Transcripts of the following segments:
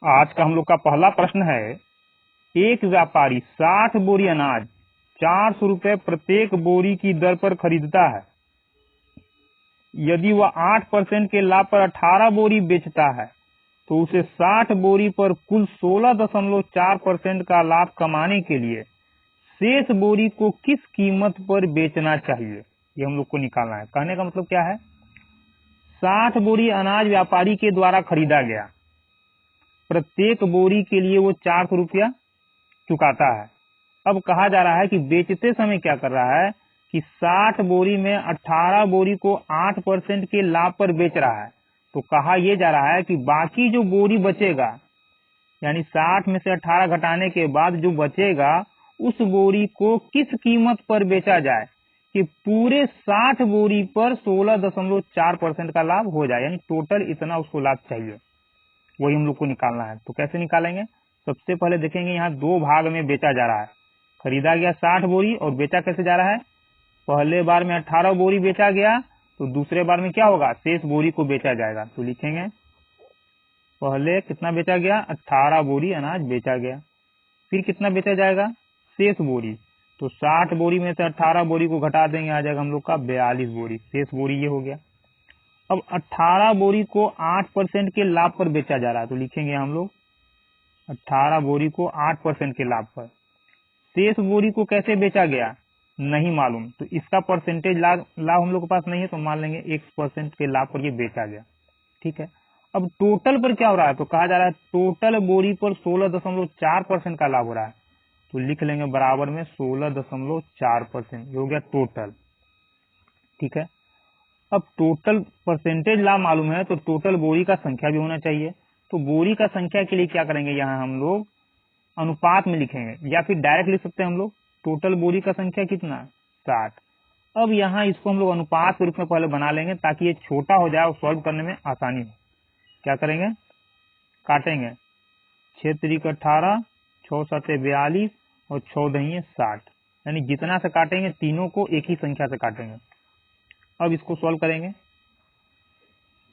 आज का हम लोग का पहला प्रश्न है, एक व्यापारी 60 बोरी अनाज 400 रुपए प्रत्येक बोरी की दर पर खरीदता है। यदि वह 8% के लाभ पर 18 बोरी बेचता है तो उसे 60 बोरी पर कुल 16.4% का लाभ कमाने के लिए शेष बोरी को किस कीमत पर बेचना चाहिए, ये हम लोग को निकालना है। कहने का मतलब क्या है, 60 बोरी अनाज व्यापारी के द्वारा खरीदा गया, प्रत्येक बोरी के लिए वो 400 रुपया चुकाता है। अब कहा जा रहा है कि बेचते समय क्या कर रहा है कि 60 बोरी में 18 बोरी को 8% के लाभ पर बेच रहा है। तो कहा यह जा रहा है कि बाकी जो बोरी बचेगा, यानी 60 में से 18 घटाने के बाद जो बचेगा, उस बोरी को किस कीमत पर बेचा जाए कि पूरे 60 बोरी पर 16.4% का लाभ हो जाए, यानी टोटल इतना उसको लाभ चाहिए, वही हम लोग को निकालना है। तो कैसे निकालेंगे, सबसे पहले देखेंगे यहाँ दो भाग में बेचा जा रहा है। खरीदा गया 60 बोरी और बेचा कैसे जा रहा है, पहले बार में 18 बोरी बेचा गया तो दूसरे बार में क्या होगा, शेष बोरी को बेचा जाएगा। तो लिखेंगे पहले कितना बेचा गया, 18 बोरी अनाज बेचा गया, फिर कितना बेचा जाएगा, शेष बोरी। तो 60 बोरी में से 18 बोरी को घटा देंगे, आ जाएगा हम लोग का 42 बोरी, शेष बोरी ये हो गया। अब 18 बोरी को 8% के लाभ पर बेचा जा रहा है, तो लिखेंगे हम लोग 18 बोरी को 8% के लाभ पर। शेष बोरी को कैसे बेचा गया नहीं मालूम, तो इसका परसेंटेज लाभ हम लोग के पास नहीं है, तो मान लेंगे 1% के लाभ पर ये बेचा गया। ठीक है, अब टोटल पर क्या हो रहा है, तो कहा जा रहा है टोटल बोरी पर 16.4% का लाभ हो रहा है, तो लिख लेंगे बराबर में 16.4% हो गया टोटल। ठीक है, अब टोटल परसेंटेज लाभ मालूम है तो टोटल बोरी का संख्या भी होना चाहिए। तो बोरी का संख्या के लिए क्या करेंगे, यहाँ हम लोग अनुपात में लिखेंगे, या फिर डायरेक्ट लिख सकते हैं हम लोग, टोटल बोरी का संख्या कितना 60। अब यहाँ इसको हम लोग अनुपात के रूप में पहले बना लेंगे ताकि ये छोटा हो जाए और सॉल्व करने में आसानी हो। क्या करेंगे, काटेंगे 6 त्रिक 18, 6 सते 42 और 6 दहिये 60, यानी जितना से काटेंगे तीनों को एक ही संख्या से काटेंगे। अब इसको सॉल्व करेंगे,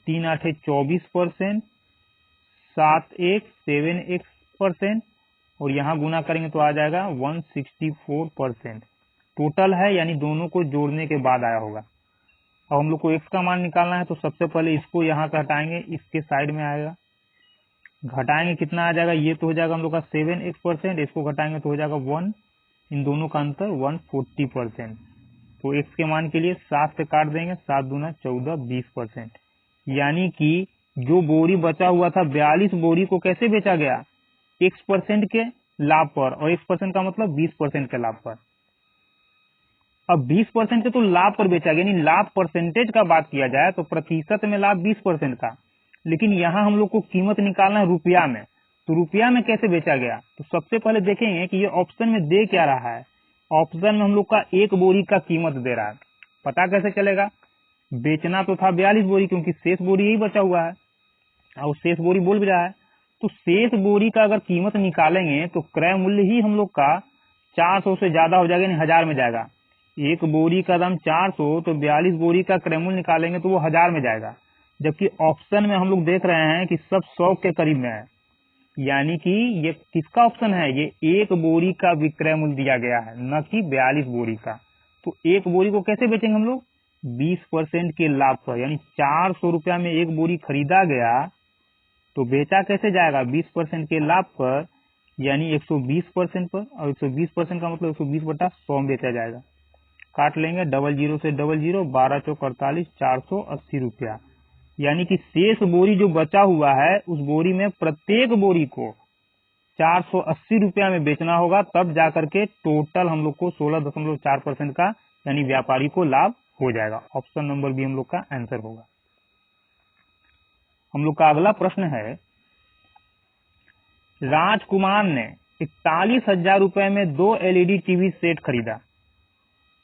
3 8 24%, 7 1 7x% और यहाँ गुना करेंगे तो आ जाएगा 164%। टोटल है, यानी दोनों को जोड़ने के बाद आया होगा। अब हम लोग को x का मान निकालना है, तो सबसे पहले इसको यहाँ से हटाएंगे, इसके साइड में आएगा, घटाएंगे कितना आ जाएगा, ये तो हो जाएगा हम लोग का 7x%, इसको घटाएंगे तो हो जाएगा 1, इन दोनों का अंतर 140%। तो x के मान के लिए 7 से काट देंगे, 7 दूना 14, 20%, यानी कि जो बोरी बचा हुआ था 42 बोरी को कैसे बेचा गया, x% के लाभ पर, और x% का मतलब 20% के लाभ पर। अब 20% के तो लाभ पर बेचा गया, यानी लाभ परसेंटेज का बात किया जाए तो प्रतिशत में लाभ 20% का, लेकिन यहाँ हम लोग को कीमत निकालना है रुपया में। तो रुपया में कैसे बेचा गया, तो सबसे पहले देखेंगे कि ये ऑप्शन में दे क्या रहा है। ऑप्शन में हम लोग का एक बोरी का कीमत दे रहा है, पता कैसे चलेगा, बेचना तो था 42 बोरी क्योंकि शेष बोरी यही बचा हुआ है, और शेष बोरी बोल भी रहा है। तो शेष बोरी का अगर कीमत निकालेंगे तो क्रय मूल्य ही हम लोग का 400 से ज्यादा हो जाएगा, यानी 1000 में जाएगा। एक बोरी का दाम 400, तो 42 बोरी का क्रय मूल्य निकालेंगे तो वो 1000 में जाएगा, जबकि ऑप्शन में हम लोग देख रहे हैं कि सब 100 के करीब में है, यानी कि ये किसका ऑप्शन है, ये एक बोरी का विक्रय मूल्य दिया गया है, न कि 42 बोरी का। तो एक बोरी को कैसे बेचेंगे हम लोग, 20% के लाभ पर, यानी 400 रुपया में एक बोरी खरीदा गया तो बेचा कैसे जाएगा, 20% के लाभ पर, यानी 120% पर, और 120% का मतलब 120/100 में बेचा जाएगा। काट लेंगे, 00 से 00, 12 चौक 48, 480 रुपया, यानी कि शेष बोरी जो बचा हुआ है उस बोरी में प्रत्येक बोरी को 480 रुपया में बेचना होगा, तब जाकर के टोटल हम लोग को 16.4% का, यानी व्यापारी को लाभ हो जाएगा। ऑप्शन नंबर बी हम लोग का आंसर होगा। हम लोग का अगला प्रश्न है, राजकुमार ने 41,000 रुपए में 2 एलईडी टीवी सेट खरीदा,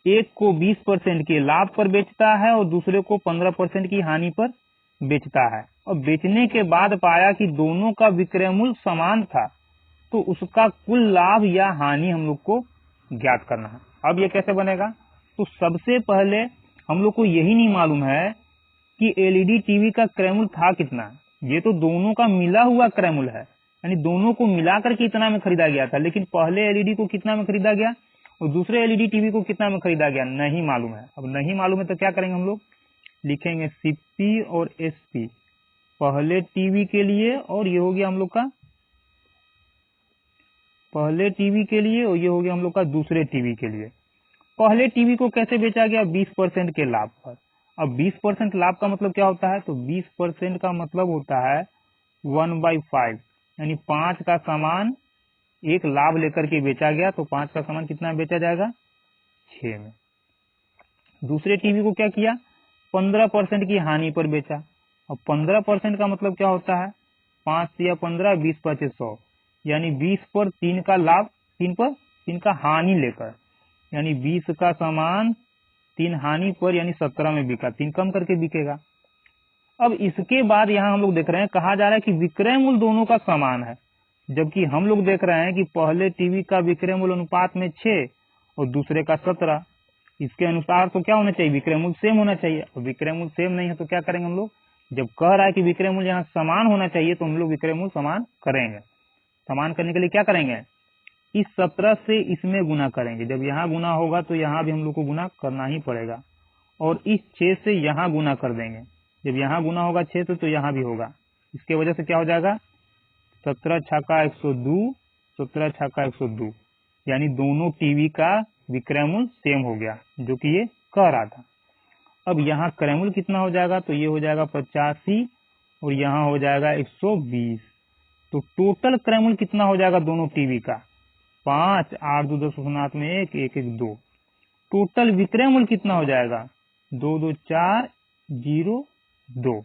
एक को 20% के लाभ पर बेचता है और दूसरे को 15% की हानि पर बेचता है, और बेचने के बाद पाया कि दोनों का विक्रय मूल्य समान था, तो उसका कुल लाभ या हानि हम लोग को ज्ञात करना है। अब ये कैसे बनेगा, तो सबसे पहले हम लोग को यही नहीं मालूम है कि एलईडी टीवी का क्रय मूल्य था कितना, ये तो दोनों का मिला हुआ क्रय मूल्य है, यानी दोनों को मिलाकर के इतना में खरीदा गया था, लेकिन पहले एलईडी को कितना में खरीदा गया और दूसरे एलईडी टीवी को कितना में खरीदा गया नहीं मालूम है। अब नहीं मालूम है तो क्या करेंगे हम लोग, लिखेंगे सीपी और एसपी पहले टीवी के लिए, और ये हो गया हम लोग का पहले टीवी के लिए, और ये हो गया हम लोग का दूसरे टीवी के लिए। पहले टीवी को कैसे बेचा गया, 20% के लाभ पर। अब 20% लाभ का मतलब क्या होता है, तो 20% का मतलब होता है 1/5, यानी 5 का सामान एक लाभ लेकर के बेचा गया, तो 5 का सामान कितना में बेचा जाएगा, 6 में। दूसरे टीवी को क्या किया, 15% की हानि पर बेचा। अब 15% का मतलब क्या होता है, 5 या 15, 20 5 100, यानी 20 पर 3 का लाभ, 3 पर 3 का हानि लेकर, यानी 20 का सामान 3 हानि पर यानी 17 में बिका, 3 कम करके बिकेगा। अब इसके बाद यहाँ हम लोग देख रहे हैं, कहा जा रहा है कि विक्रय मूल्य दोनों का समान है, जबकि हम लोग देख रहे हैं कि पहले टीवी का विक्रय मूल्य अनुपात में 6 और दूसरे का 17। इसके अनुसार तो क्या होना चाहिए, विक्रय मूल्य सेम होना चाहिए। और विक्रय मूल्य सेम नहीं है तो क्या करेंगे हम लोग, जब कह रहा है कि विक्रय मूल्य यहाँ समान होना चाहिए तो हम लोग विक्रय मूल्य समान करेंगे। समान करने के लिए क्या करेंगे, इस 17 से इसमें गुना करेंगे। जब यहाँ गुना होगा तो यहाँ भी हम लोग को गुना करना ही पड़ेगा, और इस 6 से यहाँ गुना कर देंगे। जब यहाँ गुना होगा 6 से तो यहाँ भी होगा। इसके वजह से क्या हो जाएगा, 17 छक्का 102, 17 छक्का 102, यानी दोनों टीवी का विक्रय मूल्य सेम हो गया, जो कि ये कह रहा था। अब यहाँ क्रय मूल्य कितना हो जाएगा, तो ये हो जाएगा 85 और यहाँ हो जाएगा 120। तो टोटल क्रय मूल्य कितना हो जाएगा दोनों टीवी का, 5, 8 2 10 7 में 1 1 1 2। टोटल विक्रय मूल्य कितना हो जाएगा, 2 2 4 0 2।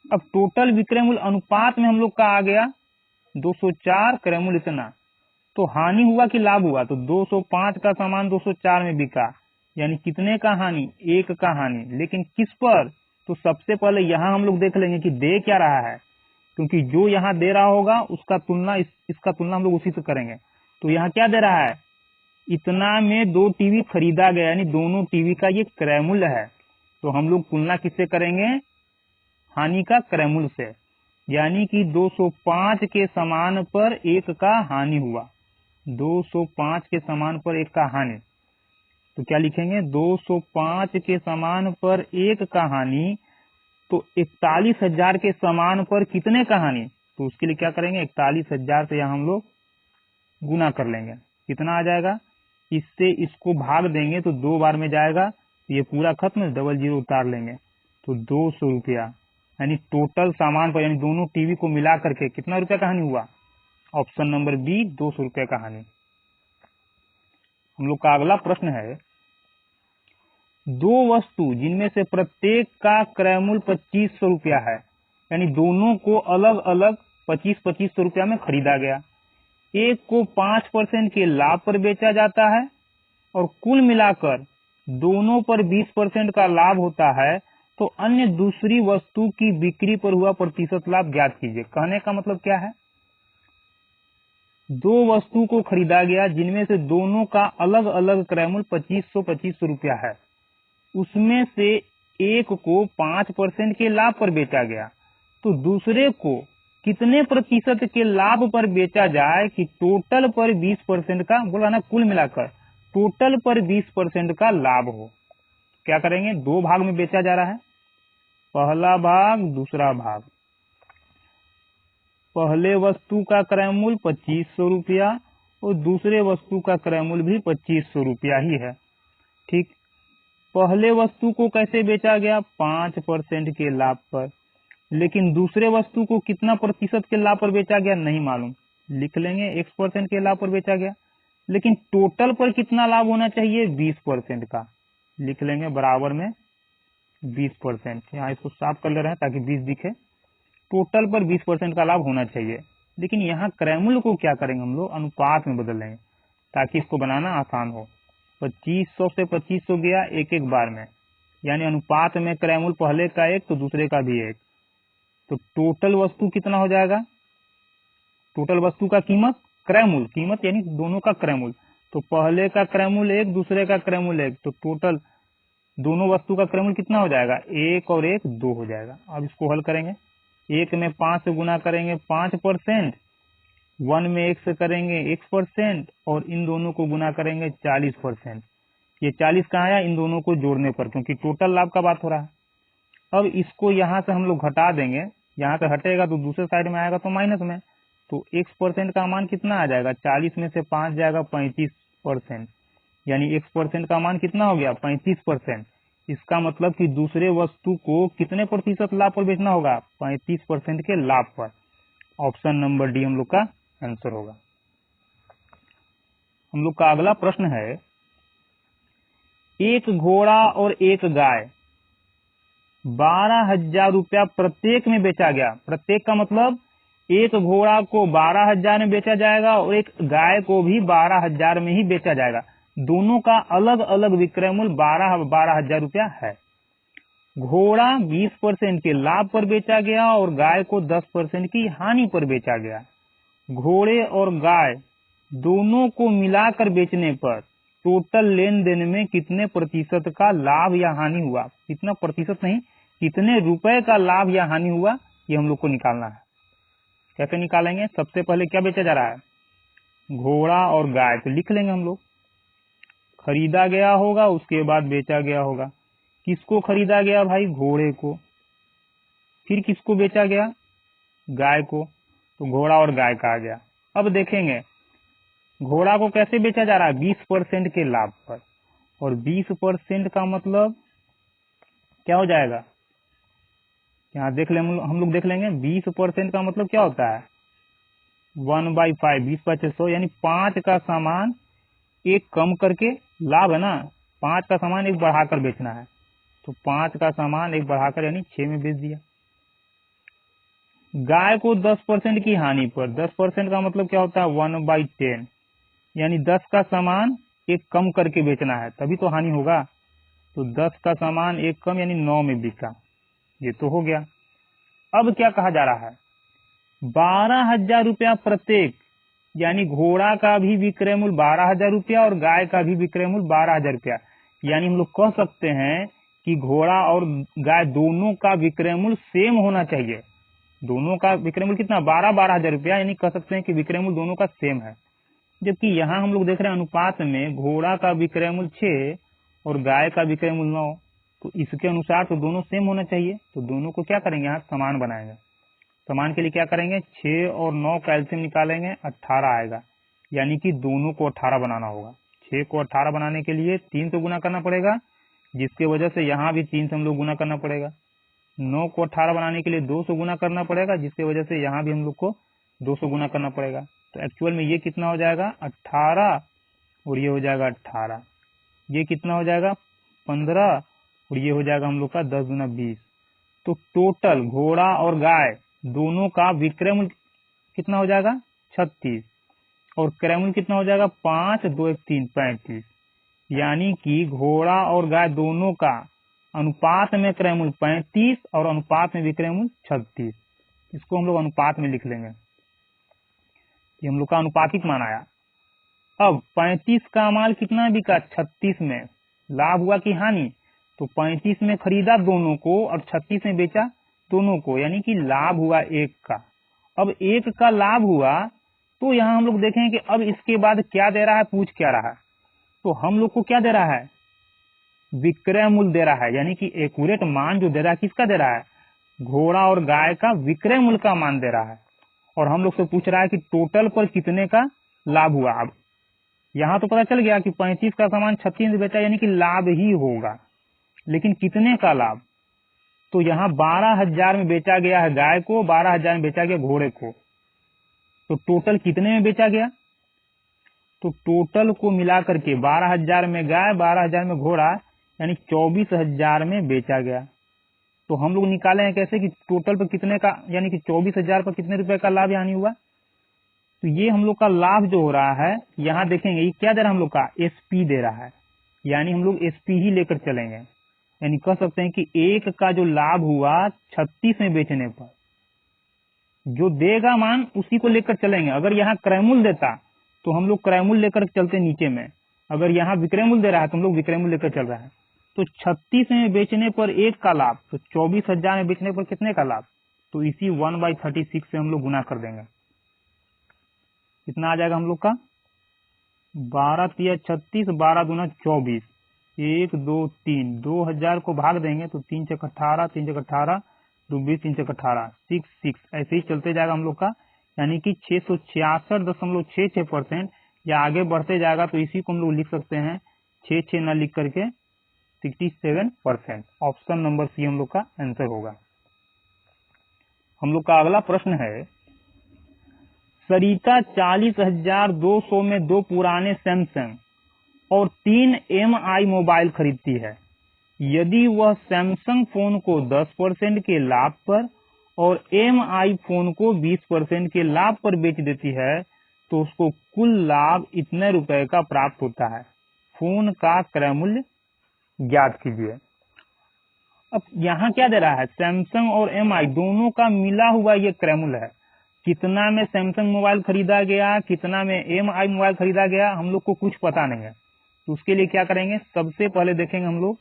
अब टोटल विक्रय मूल्य अनुपात में हम लोग का आ गया 204, क्रय मूल्य इतना। तो हानि हुआ कि लाभ हुआ, तो 205 का सामान 204 में बिका, यानी कितने का हानि, 1 का हानि। लेकिन किस पर, तो सबसे पहले यहाँ हम लोग देख लेंगे कि दे क्या रहा है, क्योंकि जो यहाँ दे रहा होगा उसका तुलना इसका तुलना हम लोग उसी से करेंगे। तो यहाँ क्या दे रहा है, इतना में 2 टीवी खरीदा गया, यानी दोनों टीवी का ये क्रय मूल्य है। तो हम लोग तुलना किससे करेंगे, हानि का क्रय मूल्य से, यानी कि 205 के समान पर 1 का हानि हुआ, 205 के समान पर 1 का हानि। तो क्या लिखेंगे, 205 के समान पर 1 का हानि, तो 41,000 के समान पर कितने का हानि, तो उसके लिए क्या करेंगे, 41,000 से यहाँ हम लोग गुना कर लेंगे। कितना आ जाएगा, इससे इसको भाग देंगे तो 2 बार में जाएगा, तो ये पूरा खत्म, डबल जीरो उतार लेंगे, तो 200 रुपया, यानी टोटल सामान पर, यानी दोनों टीवी को मिला करके कितना रुपया का हानि हुआ, ऑप्शन नंबर बी 200 रुपये का हानि। हम लोग का अगला प्रश्न है, 2 वस्तु जिनमें से प्रत्येक का क्रय मूल्य 2500 रुपया है, यानी दोनों को अलग अलग 2500 रुपया में खरीदा गया। एक को 5% के लाभ पर बेचा जाता है और कुल मिलाकर दोनों पर 20% का लाभ होता है, तो अन्य दूसरी वस्तु की बिक्री पर हुआ प्रतिशत लाभ ज्ञात कीजिए। कहने का मतलब क्या है, 2 वस्तु को खरीदा गया जिनमें से दोनों का अलग अलग क्रय मूल्य 2500 रुपया है, उसमें से एक को 5% के लाभ पर बेचा गया, तो दूसरे को कितने प्रतिशत के लाभ पर बेचा जाए कि टोटल पर 20% का, बोला ना कुल मिलाकर टोटल पर 20% का लाभ हो। क्या करेंगे, 2 भाग में बेचा जा रहा है, पहला भाग दूसरा भाग। पहले वस्तु का क्रय मूल्य 2500 रुपया और दूसरे वस्तु का क्रय मूल्य भी 2500 रुपया ही है। ठीक, पहले वस्तु को कैसे बेचा गया, 5% के लाभ पर, लेकिन दूसरे वस्तु को कितना प्रतिशत के लाभ पर बेचा गया नहीं मालूम, लिख लेंगे X% के लाभ पर बेचा गया। लेकिन टोटल पर कितना लाभ होना चाहिए, 20% का, लिख लेंगे बराबर में 20%। यहाँ इसको साफ कर ले रहे हैं ताकि 20 दिखे। टोटल पर 20% का लाभ होना चाहिए, लेकिन यहाँ क्रय मूल्य को क्या करेंगे हम लोग, अनुपात में बदल लेंगे ताकि इसको बनाना आसान हो। 2500 से 2500 गया एक एक बार में, यानी अनुपात में क्रय मूल्य पहले का 1 तो दूसरे का भी 1, तो टोटल वस्तु कितना हो जाएगा, टोटल वस्तु का कीमत, क्रय मूल्य, कीमत यानी दोनों का क्रय मूल्य, तो पहले का क्रय मूल्य 1 दूसरे का क्रय मूल्य 1, तो टोटल दोनों वस्तु का क्रय मूल्य कितना हो जाएगा, 1 और 1 2 हो जाएगा। अब इसको हल करेंगे, 1 में 5 से गुना करेंगे 5%, 1 में 1 से करेंगे x% और इन दोनों को गुना करेंगे 40%। ये 40 कहाँ आया? इन दोनों को जोड़ने पर, क्योंकि टोटल लाभ का बात हो रहा है। अब इसको यहाँ से हम लोग घटा देंगे, यहाँ से हटेगा तो दूसरे साइड में आएगा तो माइनस में, तो x% का मान कितना आ जाएगा? 40 में से 5 जाएगा 35%, यानी x% का मान कितना हो गया? 35%। इसका मतलब कि दूसरे वस्तु को कितने प्रतिशत लाभ पर बेचना होगा? 35% के लाभ पर। ऑप्शन नंबर डी हम लोग का आंसर होगा। हम लोग का अगला प्रश्न है, एक घोड़ा और एक गाय 12,000 रुपया प्रत्येक में बेचा गया। प्रत्येक का मतलब एक घोड़ा को 12,000 में बेचा जाएगा और एक गाय को भी 12,000 में ही बेचा जाएगा। दोनों का अलग अलग विक्रय मूल्य 12,000 रुपया है। घोड़ा 20% के लाभ पर बेचा गया और गाय को 10% की हानि पर बेचा गया। घोड़े और गाय दोनों को मिलाकर बेचने पर टोटल लेन देन में कितने प्रतिशत का लाभ या हानि हुआ? कितना प्रतिशत नहीं, कितने रुपए का लाभ या हानि हुआ, ये हम लोग को निकालना है। कैसे निकालेंगे? सबसे पहले क्या बेचा जा रहा है? घोड़ा और गाय। तो लिख लेंगे हम लोग, खरीदा गया होगा उसके बाद बेचा गया होगा। किसको खरीदा गया भाई? घोड़े को। फिर किसको बेचा गया? गाय को। तो घोड़ा और गाय का आ गया। अब देखेंगे घोड़ा को कैसे बेचा जा रहा है? 20% के लाभ पर, और 20% का मतलब क्या हो जाएगा? यहाँ देख लें, हम लोग देख लेंगे 20% का मतलब क्या होता है? 1/5, 20/600, यानी 5 का सामान एक कम करके, लाभ है ना, 5 का सामान एक बढ़ाकर बेचना है, तो 5 का सामान एक बढ़ाकर यानी 6 में बेच दिया। गाय को 10% की हानि पर, 10% का मतलब क्या होता है? 1/10, यानी 10 का सामान एक कम करके बेचना है, तभी तो हानि होगा। तो 10 का सामान एक कम यानी 9 में बिका, ये तो हो गया। अब क्या कहा जा रहा है? 12,000 रुपया प्रत्येक, यानी घोड़ा का भी विक्रय मूल्य 12,000 रुपया और गाय का भी विक्रय मूल्य 12,000 रुपया। यानी हम लोग कह सकते हैं कि घोड़ा और गाय दोनों का विक्रय मूल्य सेम होना चाहिए। दोनों का विक्रय मूल्य कितना? 12,000 रुपया, यानी कह सकते हैं कि विक्रय मूल्य दोनों का सेम है। जबकि यहाँ हम लोग देख रहे हैं अनुपात में घोड़ा का विक्रय मूल्य 6 और गाय का विक्रय मूल्य 9, तो इसके अनुसार तो दोनों सेम होना चाहिए। तो दोनों को क्या करेंगे? यहाँ समान बनाएंगे। समान के लिए क्या करेंगे? 6 और 9 का एलसीएम निकालेंगे, 18 आएगा, यानी कि दोनों को 18 बनाना होगा। 6 को 18 बनाने के लिए 3 से गुना करना पड़ेगा, जिसके वजह से यहाँ भी 3 से हम लोग गुना करना पड़ेगा। 9 को 18 बनाने के लिए 2 से गुना करना पड़ेगा, जिसके वजह से यहाँ भी हम लोग को 2 से गुना करना पड़ेगा। तो एक्चुअल में ये कितना हो जाएगा? 18, और ये हो जाएगा 18। ये कितना हो जाएगा? 15, और ये हो जाएगा हम लोग का 10 गुना 20। तो टोटल घोड़ा और गाय दोनों का विक्रय मूल्य कितना हो जाएगा? 36, और क्रय मूल्य कितना हो जाएगा? 5, 2, 1, 3, 35। यानी कि घोड़ा और गाय दोनों का अनुपात में क्रय मूल्य 35 और अनुपात में विक्रय मूल्य 36। इसको हम लोग अनुपात में लिख लेंगे, ये हम लोग का अनुपातिक मान आया। अब 35 का माल कितना बिका? 36 में। लाभ हुआ कि हानि? तो 35 में खरीदा दोनों को और 36 में बेचा दोनों को, यानी कि लाभ हुआ 1 का। अब 1 का लाभ हुआ तो यहाँ हम लोग देखें कि अब इसके बाद क्या दे रहा है, पूछ क्या रहा है? तो हम लोग को क्या दे रहा है? विक्रय मूल्य दे रहा है, यानी कि एक्यूरेट मान जो दे रहा है किसका दे रहा है? घोड़ा और गाय का विक्रय मूल्य का मान दे रहा है। और हम लोग से पूछ रहा है कि टोटल पर कितने का लाभ हुआ। अब यहाँ तो पता चल गया कि 35 का सामान 36 में बेचा, यानी कि लाभ ही होगा, लेकिन कितने का लाभ? तो यहाँ 12,000 में बेचा गया है गाय को, 12,000 में बेचा गया घोड़े को, तो टोटल कितने में बेचा गया? तो टोटल को मिलाकर के 12,000 में गाय, 12,000 में घोड़ा, यानी 24,000 में बेचा गया। तो हम लोग निकाले हैं कैसे कि टोटल पर कितने का, यानी कि 24,000 पर कितने रुपए का लाभ हानि हुआ। तो ये हम लोग का लाभ जो हो रहा है, यहाँ देखेंगे ये क्या दे रहा है हम लोग का? एसपी दे रहा है, यानी हम लोग एसपी ही लेकर चलेंगे। यानी कह सकते हैं कि 1 का जो लाभ हुआ 36 में बेचने पर, जो देगा मान उसी को लेकर चलेंगे। अगर यहाँ क्रय मूल्य देता तो हम लोग क्रय मूल्य लेकर चलते नीचे में, अगर यहाँ विक्रय मूल्य दे रहा है तो हम लोग विक्रय मूल्य लेकर चल रहा है। तो 36 में बेचने पर 1 का लाभ, तो 24,000 में बेचने पर कितने का लाभ? तो इसी 1/36 से हम लोग गुना कर देंगे। कितना आ जाएगा हम लोग का 12 तिया 36, 12 दूना 24, 1 2 3, 2000 को भाग देंगे तो 3 चक 18, 3 चक 18, 2 20, 3 चक 18, 6 ऐसे ही चलते जाएगा हम लोग का, यानी कि 666.66%, या आगे बढ़ते जाएगा तो इसी को हम लोग लिख सकते हैं 6 न लिख करके 67%। ऑप्शन नंबर सी हम लोग का आंसर होगा। हम लोग का अगला प्रश्न है, सरिता 40,200 में 2 पुराने सैमसंग और 3 MI मोबाइल खरीदती है। यदि वह सैमसंग फोन को 10% के लाभ पर और MI फोन को 20% के लाभ पर बेच देती है तो उसको कुल लाभ इतने रुपए का प्राप्त होता है। फोन का क्रय मूल्य ज्ञात कीजिए। अब यहाँ क्या दे रहा है, सैमसंग और MI दोनों का मिला हुआ ये क्रय मूल्य है। कितना में सैमसंग मोबाइल खरीदा गया, कितना में MI मोबाइल खरीदा गया, हम लोग को कुछ पता नहीं है। तो उसके लिए क्या करेंगे, सबसे पहले देखेंगे हम लोग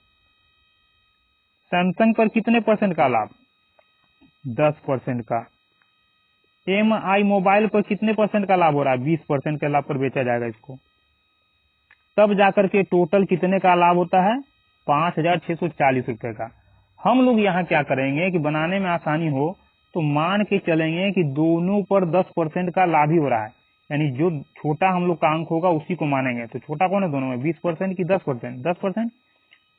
सैमसंग पर कितने परसेंट का लाभ, 10% का। MI मोबाइल पर कितने परसेंट का लाभ हो रहा है, 20% के लाभ पर बेचा जाएगा इसको। तब जाकर के टोटल कितने का लाभ होता है, 5,640 रुपए का। हम लोग यहाँ क्या करेंगे कि बनाने में आसानी हो तो मान के चलेंगे कि दोनों पर 10% का लाभ ही हो रहा है, यानी जो छोटा हम लोग का अंक होगा उसी को मानेंगे। तो छोटा कौन है दोनों में, 20% की 10%, 10%,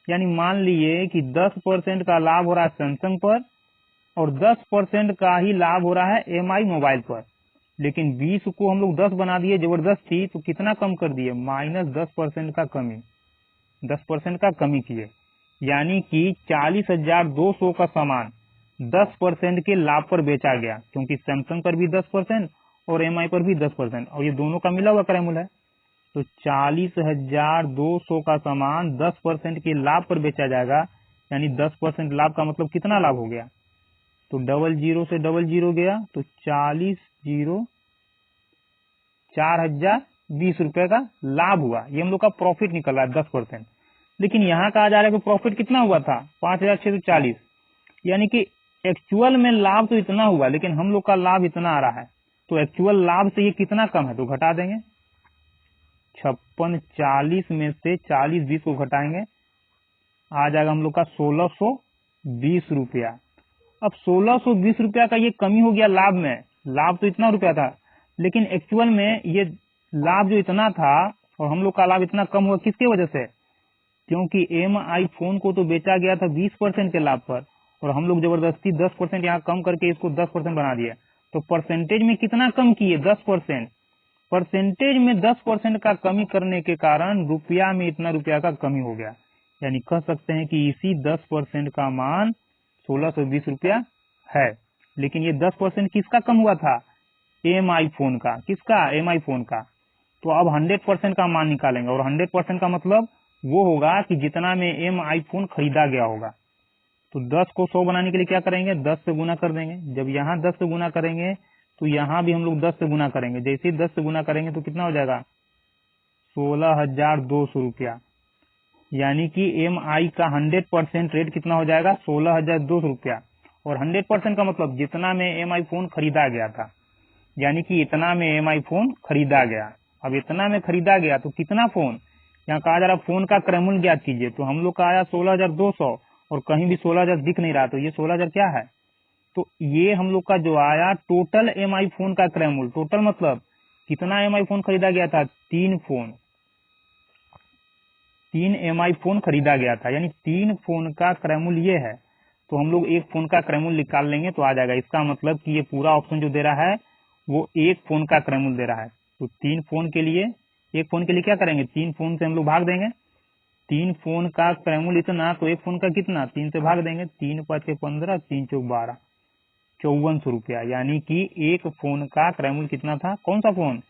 यानी मान लिए कि 10% का लाभ हो रहा है सैमसंग पर और 10% का ही लाभ हो रहा है MI मोबाइल पर। लेकिन 20 को हम लोग 10 बना दिए जबरदस्ती, तो कितना कम कर दिए, -10% का कमी, 10% का कमी किए, यानी कि 40,200 का सामान 10% के लाभ पर बेचा गया, क्योंकि सैमसंग पर भी 10% और MI पर भी 10%, और ये दोनों का मिला हुआ क्रय मूल्य है। तो 40,200 का सामान 10% के लाभ पर बेचा जाएगा, यानी 10% लाभ का मतलब कितना लाभ हो गया, तो 00 से 00 गया, तो 4,20 रुपए का लाभ हुआ। ये हम लोग का प्रॉफिट निकल रहा है 10%। लेकिन यहाँ कहा जा रहा है कि प्रॉफिट कितना हुआ था, 5,640, यानी कि एक्चुअल में लाभ तो इतना हुआ लेकिन हम लोग का लाभ इतना आ रहा है। तो एक्चुअल लाभ से ये कितना कम है, तो घटा देंगे, 56 40 में से 40 20 को घटाएंगे, आ जाएगा हम लोग का 1,620 रुपया। अब 1,620 रुपया का ये कमी हो गया लाभ में, लाभ तो इतना रुपया था लेकिन एक्चुअल में ये लाभ जो इतना था और हम लोग का लाभ इतना कम हुआ, किसके वजह से, क्योंकि MI फोन को तो बेचा गया था 20% के लाभ पर और हम लोग जबरदस्ती 10% यहाँ कम करके इसको 10% बना दिया। तो परसेंटेज में कितना कम किए, 10%। परसेंटेज में 10% का कमी करने के कारण रुपया में इतना रुपया का कमी हो गया, यानी कह सकते हैं कि इसी 10% का मान 1,620 रुपया है। लेकिन ये 10% किसका कम हुआ था, MI फोन का। किसका, MI फोन का। तो अब 100% का मान निकालेंगे और 100% का मतलब वो होगा कि जितना में MI फोन खरीदा गया होगा। तो 10 को 100 बनाने के लिए क्या करेंगे, 10 से गुना कर देंगे। जब यहाँ 10 से गुना करेंगे तो यहाँ भी हम लोग 10 से गुना करेंगे। जैसे ही 10 से गुना करेंगे तो कितना हो जाएगा, 16,200 रुपया, यानी कि MI का 100% रेट कितना हो जाएगा, 16,200 रुपया। और 100% का मतलब जितना में MI फोन खरीदा गया था, यानी कि इतना में MI फोन खरीदा गया। अब इतना में खरीदा गया तो कितना फोन, यहाँ कहा जा रहा फोन का क्रय मूल्य ज्ञात कीजिए। तो हम लोग का आया 16,200 और कहीं भी 16,000 दिख नहीं रहा, तो ये 16,000 क्या है, तो ये हम लोग का जो आया टोटल MI फोन का क्रय मूल्य। टोटल मतलब कितना MI फोन खरीदा गया था, 3 MI फोन खरीदा गया था, यानी 3 फोन का क्रय मूल्य ये है। तो हम लोग एक फोन का क्रय मूल्य निकाल लेंगे तो आ जाएगा। इसका मतलब कि ये पूरा ऑप्शन जो दे रहा है वो एक फोन का क्रय मूल्य दे रहा है। तो 3 फोन के लिए, एक फोन के लिए क्या करेंगे, 3 फोन से हम लोग भाग देंगे। 3 फोन का क्रय मूल्य इतना, तो एक फोन का कितना, 3 से भाग देंगे, 3 5 15, 3 चौक 12, 5400 रुपया, यानी कि एक फोन का क्रय मूल्य कितना था, कौन सा फोन,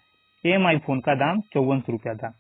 MI फोन का दाम 5400 रुपया था।